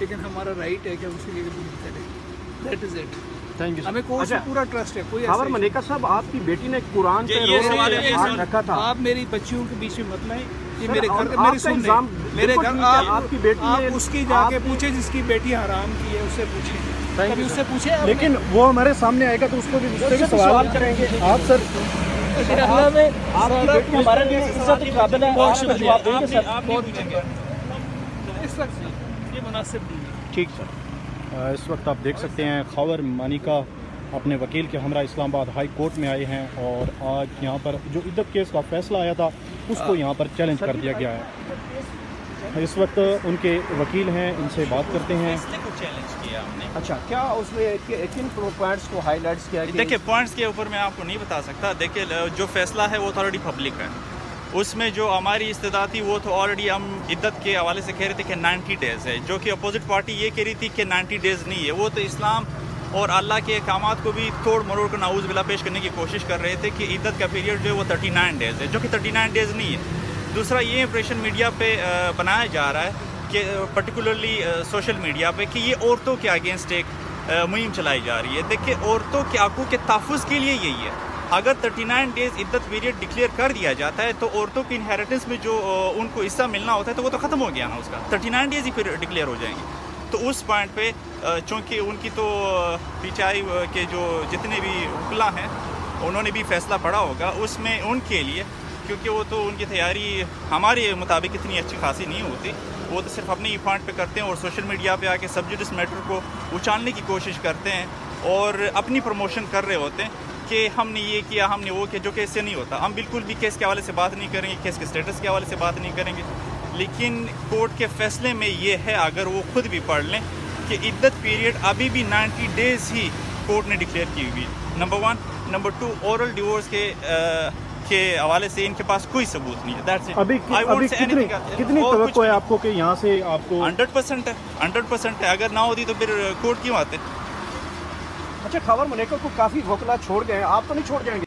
لیکن ہمارا رائٹ ہے کہ ہم اسی لیے بلیو کریں. That is it. Thank you. ہمیں کورس میں پورا ٹرسٹ ہے. کوئی خاور ملیکا صاحب، آپ کی بیٹی نے قرآن پہ ہاتھ رکھا تھا. آپ میری بچیوں کے بیچ میں مت لائیں. یہ سر، میرے گھر آپ میری کا سن الزام میرے بالکل گھر ٹھیک ہے. آپ کی بیٹی نے آپ اس کی جا کے پوچھیں جس کی بیٹی حرام کی ہے، اس سے پوچھیں. کبھی اس سے پوچھیں. لیکن وہ ہمارے سامنے آئے گا تو اس کو بھی سوال کریں گے. آپ سر، آپ کی بیٹی ہمارے لیے عزت کی قابل ہے. بہت آپ شکریہ. جواب دیں گے سر. آپ بہت پوچھیں گے. اس وقت یہ مناسب نہیں ہے. ٹھیک سر. اس وقت آپ دیکھ سکتے ہیں خاور ملیکا اپنے وکیل کے ہمراہ اسلام آباد ہائی کورٹ میں آئے ہیں، اور آج یہاں پر جو عدت کیس کا فیصلہ آیا تھا اس کو یہاں پر چیلنج کر دیا گیا ہے. اس وقت ان کے وکیل ہیں، ان سے بات کرتے ہیں. چیلنج کیا ہم نے. اچھا، کیا اس میں کن پوائنٹس کو ہائی لائٹس کیا گیا؟ دیکھیں، پوائنٹس کے اوپر میں آپ کو نہیں بتا سکتا. دیکھیں، جو فیصلہ ہے وہ آلریڈی پبلک ہے. اس میں جو ہماری استدعا تھی وہ تو آلریڈی ہم عدت کے حوالے سے کہہ رہے تھے کہ 90 ڈیز ہے، جو کہ اپوزٹ پارٹی یہ کہہ رہی تھی کہ 90 ڈیز نہیں ہے. وہ تو اسلام اور اللہ کے احکامات کو بھی توڑ مروڑ کر نعوذ باللہ پیش کرنے کی کوشش کر رہے تھے کہ عدت کا پیریڈ جو ہے وہ 39 ڈیز ہے، جو کہ 39 ڈیز نہیں ہے. دوسرا یہ امپریشن میڈیا پہ بنایا جا رہا ہے کہ پرٹیکولرلی سوشل میڈیا پہ، کہ یہ عورتوں کے اگینسٹ ایک مہم چلائی جا رہی ہے. دیکھیں، عورتوں کے حقوق کے تحفظ کے لیے یہی ہے. اگر 39 ڈیز عدت پیریڈ ڈکلیئر کر دیا جاتا ہے تو عورتوں کی انہیریٹنس میں جو ان کو حصہ ملنا ہوتا ہے تو وہ تو ختم ہو گیا نا. اس کا 39 ڈیز ہی پھر ڈکلیئر ہو جائیں گے. تو اس پوائنٹ پہ چونکہ ان کی تو پیچائی کے جو جتنے بھی وکلا ہیں انہوں نے بھی فیصلہ پڑھا ہوگا، اس میں ان کے لیے، کیونکہ وہ تو ان کی تیاری ہمارے مطابق اتنی اچھی خاصی نہیں ہوتی. وہ تو صرف اپنے ہی پوائنٹ پہ کرتے ہیں اور سوشل میڈیا پہ آ کے سب جوڈس میٹر کو اچھالنے کی کوشش کرتے ہیں اور اپنی پروموشن کر رہے ہوتے ہیں کہ ہم نے یہ کیا، ہم نے وہ کیا، جو کہ اس سے نہیں ہوتا. ہم بالکل بھی کیس کے حوالے سے بات نہیں کریں گے، کیس کے سٹیٹس کے حوالے سے بات نہیں کریں گے. لیکن کورٹ کے فیصلے میں یہ ہے، اگر وہ خود بھی پڑھ لیں، کہ عدت پیریڈ ابھی بھی 90 ڈیز ہی کورٹ نے ڈکلیئر کی ہوئی. نمبر 1. نمبر 2، اورل ڈیورس کے حوالے سے ان کے پاس کوئی ثبوت نہیں ہے. ابھی کتنی توقع ہے آپ کو کہ یہاں سے آپ کو؟ 100% ہے. 100% ہے. اگر نہ ہوتی تو پھر کورٹ کیوں آتے؟ اچھا، خاور ملیکا کو کافی وکلا چھوڑ گئے ہیں، آپ تو نہیں چھوڑ جائیں گے؟